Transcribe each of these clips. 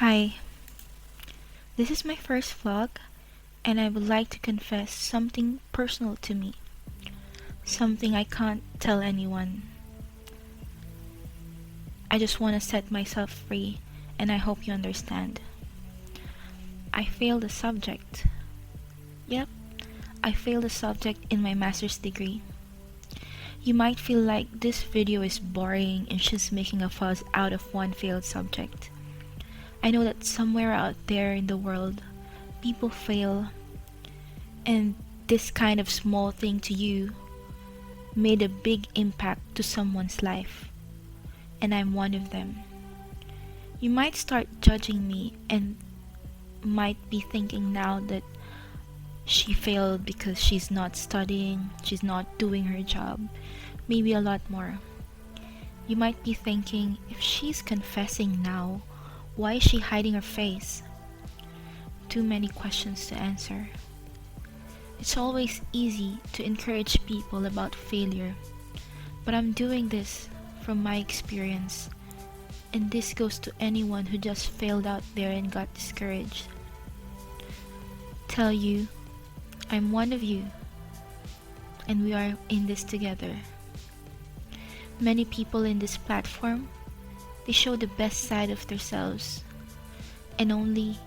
Hi, this is my first vlog, and I would like to confess something personal to me. Something I can't tell anyone. I just want to set myself free, and I hope you understand. I failed a subject. Yep, I failed a subject in my master's degree. You might feel like this video is boring and she's making a fuss out of one failed subject. I know that somewhere out there in the world, people fail, and this kind of small thing to you made a big impact to someone's life, and I'm one of them. You might start judging me and might be thinking now that she failed because she's not studying, she's not doing her job, maybe a lot more. You might be thinking, if she's confessing now, why is she hiding her face? Too many questions to answer. It's always easy to encourage people about failure, but I'm doing this from my experience, and this goes to anyone who just failed out there and got discouraged. Tell you, I'm one of you, and we are in this together. Many people in this platform, they show the best side of themselves, and only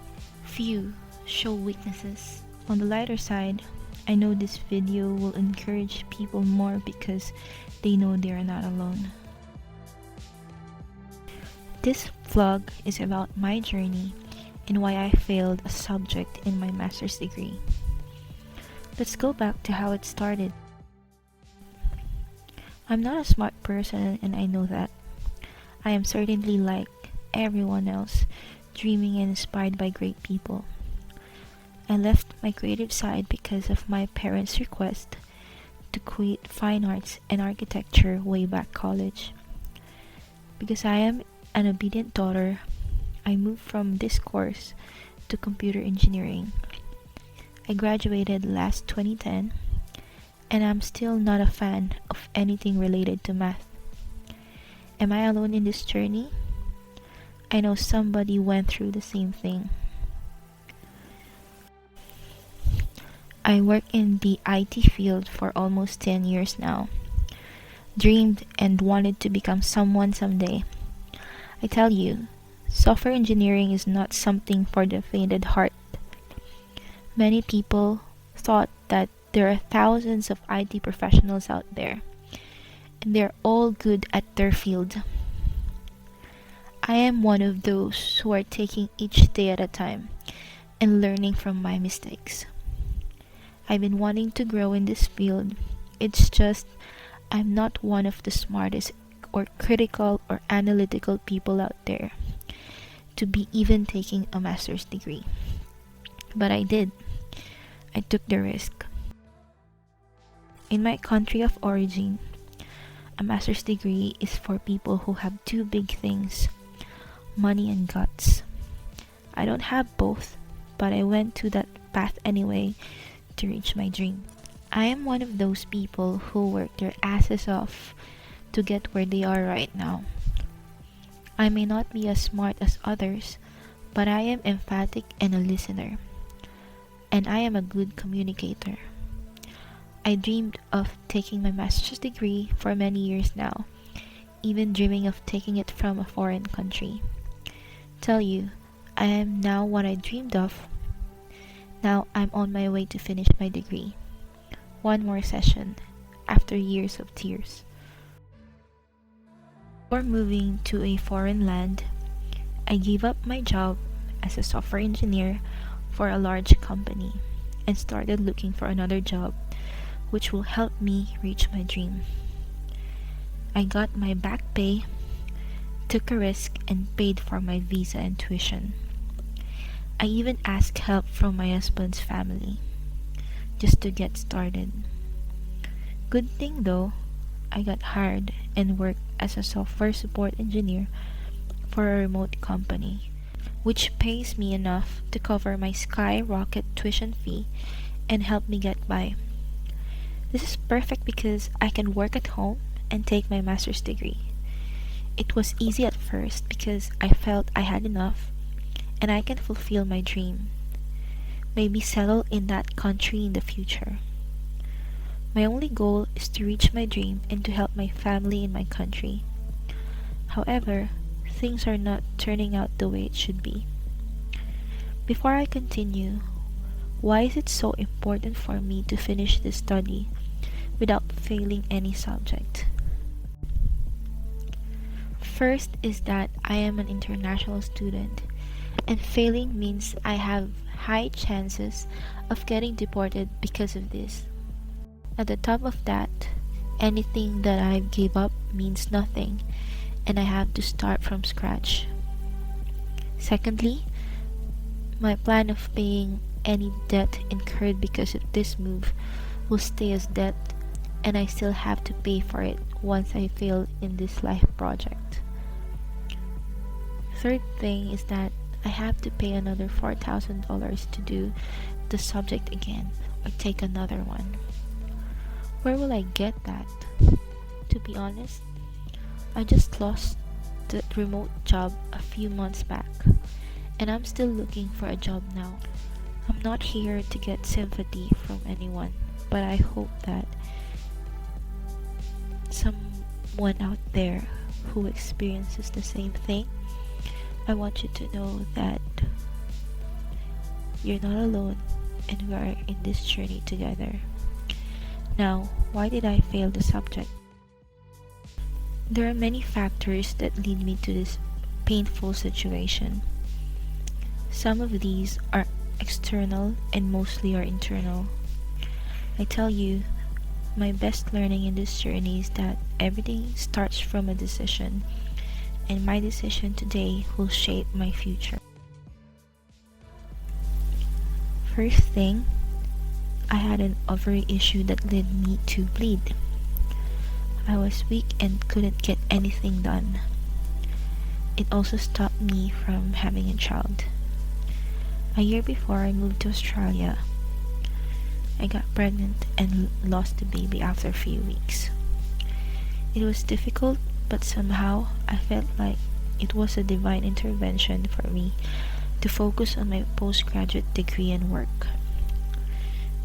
few show weaknesses. On the lighter side, I know this video will encourage people more because they know they are not alone. This vlog is about my journey and why I failed a subject in my master's degree. Let's go back to how it started. I'm not a smart person, and I know that. I am certainly like everyone else, dreaming and inspired by great people. I left my creative side because of my parents' request to quit fine arts and architecture way back college. Because I am an obedient daughter, I moved from this course to computer engineering. I graduated last 2010, and I'm still not a fan of anything related to math. Am I alone in this journey? I know somebody went through the same thing. I work in the IT field for almost 10 years now. Dreamed and wanted to become someone someday. I tell you, software engineering is not something for the faint heart. Many people thought that there are thousands of IT professionals out there, and they're all good at their field. I am one of those who are taking each day at a time and learning from my mistakes. I've been wanting to grow in this field. It's just I'm not one of the smartest or critical or analytical people out there to be even taking a master's degree. But I did. I took the risk. In my country of origin, a master's degree is for people who have two big things: money and guts. I don't have both, but I went to that path anyway to reach my dream. I am one of those people who work their asses off to get where they are right now. I may not be as smart as others, but I am emphatic and a listener, and I am a good communicator. I dreamed of taking my master's degree for many years now, even dreaming of taking it from a foreign country. Tell you, I am now what I dreamed of. Now I'm on my way to finish my degree. One more session, after years of tears. Before moving to a foreign land, I gave up my job as a software engineer for a large company and started looking for another job which will help me reach my dream. I got my back pay, took a risk, and paid for my visa and tuition. I even asked help from my husband's family just to get started. Good thing though, I got hired and worked as a software support engineer for a remote company, which pays me enough to cover my skyrocket tuition fee and help me get by. This is perfect because I can work at home and take my master's degree. It was easy at first because I felt I had enough, and I can fulfill my dream. Maybe settle in that country in the future. My only goal is to reach my dream and to help my family in my country. However, things are not turning out the way it should be. Before I continue, why is it so important for me to finish this study without failing any subject? First is that I am an international student, and failing means I have high chances of getting deported because of this. At the top of that, anything that I gave up means nothing, and I have to start from scratch. Secondly, my plan of paying any debt incurred because of this move will stay as debt, and I still have to pay for it once I fail in this life project. Third thing is that I have to pay another $4,000 to do the subject again or take another one. Where will I get that? To be honest, I just lost the remote job a few months back, and I'm still looking for a job now. I'm not here to get sympathy from anyone, but I hope that someone out there who experiences the same thing, I want you to know that you're not alone and we are in this journey together. Now, why did I fail the subject? There are many factors that lead me to this painful situation. Some of these are external and mostly are internal. I tell you, my best learning in this journey is that everything starts from a decision, and my decision today will shape my future. First thing, I had an ovary issue that led me to bleed. I was weak and couldn't get anything done. It also stopped me from having a child. A year before I moved to Australia, I got pregnant and lost the baby after a few weeks. It was difficult, but somehow I felt like it was a divine intervention for me to focus on my postgraduate degree and work.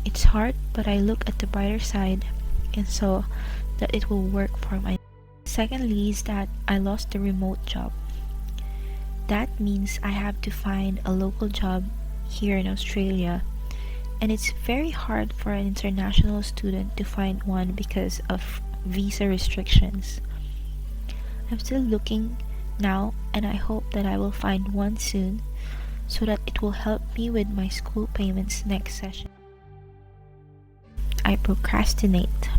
It's hard, but I look at the brighter side and saw that it will work for my. Secondly is that I lost the remote job. That means I have to find a local job here in Australia, and it's very hard for an international student to find one because of visa restrictions. I'm still looking now, and I hope that I will find one soon so that it will help me with my school payments next session. I procrastinate.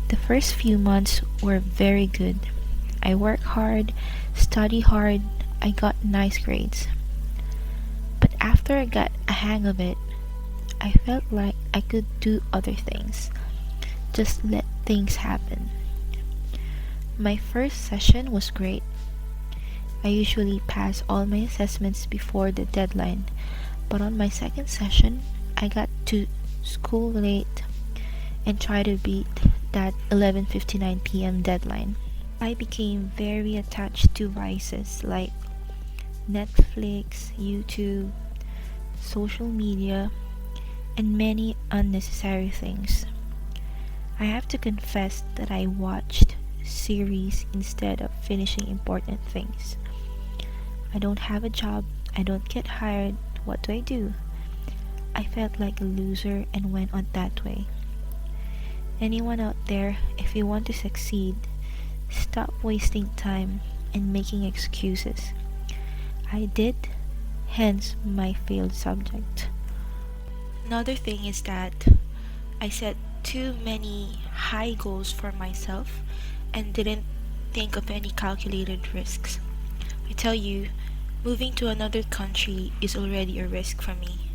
The first few months were very good. I worked hard, studied hard, I got nice grades. But after I got a hang of it, I felt like I could do other things. Just let things happen. My first session was great. I usually pass all my assessments before the deadline, but on my second session, I got to school late and tried to beat that 11:59 p.m. deadline. I became very attached to vices like Netflix, YouTube, social media, and many unnecessary things. I have to confess that I watched series instead of finishing important things. I don't have a job, I don't get hired, what do? I felt like a loser and went on that way. Anyone out there, if you want to succeed, stop wasting time and making excuses. I did, hence my failed subject. Another thing is that I set too many high goals for myself and didn't think of any calculated risks. I tell you, moving to another country is already a risk for me.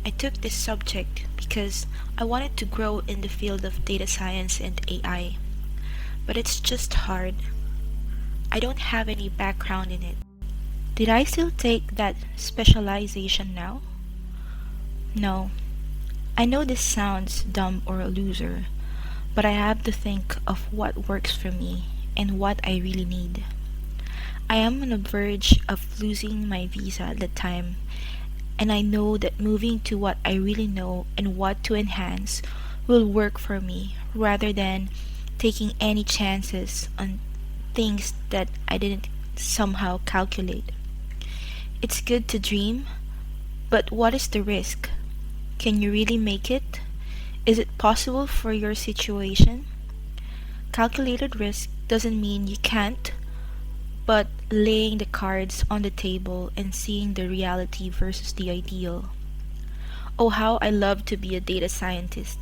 I took this subject because I wanted to grow in the field of data science and AI, but it's just hard. I don't have any background in it. Did I still take that specialization now? No. I know this sounds dumb or a loser, but I have to think of what works for me and what I really need. I am on the verge of losing my visa at the time, and I know that moving to what I really know and what to enhance will work for me rather than taking any chances on things that I didn't somehow calculate. It's good to dream, but what is the risk? Can you really make it? Is it possible for your situation? Calculated risk doesn't mean you can't, but laying the cards on the table and seeing the reality versus the ideal. Oh, how I love to be a data scientist,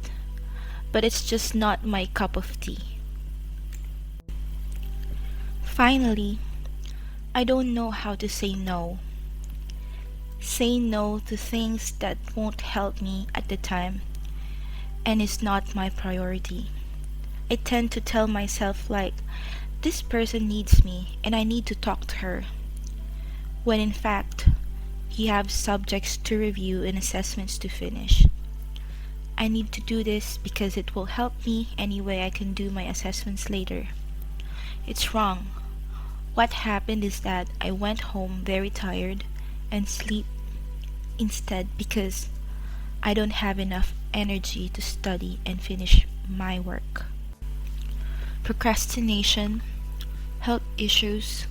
but it's just not my cup of tea. Finally, I don't know how to say no. Say no to things that won't help me at the time and is not my priority. I tend to tell myself, like, this person needs me and I need to talk to her, when in fact, you have subjects to review and assessments to finish. I need to do this because it will help me anyway I can do my assessments later. It's wrong. What happened is that I went home very tired and sleep instead because I don't have enough energy to study and finish my work. Procrastination, health issues,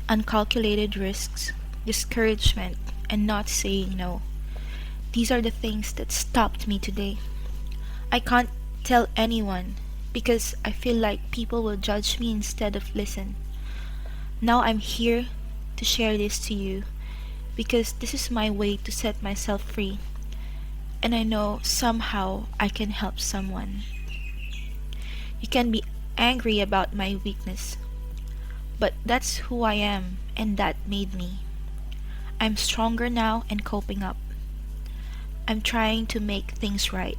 uncalculated risks, discouragement, and not saying no. These are the things that stopped me today. I can't tell anyone because I feel like people will judge me instead of listen. Now I'm here to share this to you because this is my way to set myself free, and I know somehow I can help someone. You can be angry about my weakness, but that's who I am and that made me. I'm stronger now and coping up. I'm trying to make things right.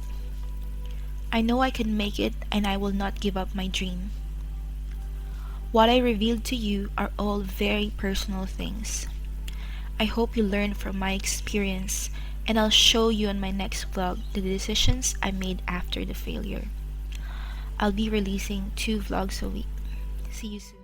I know I can make it and I will not give up my dream. What I revealed to you are all very personal things. I hope you learn from my experience, and I'll show you on my next vlog the decisions I made after the failure. I'll be releasing 2 vlogs a week. See you soon.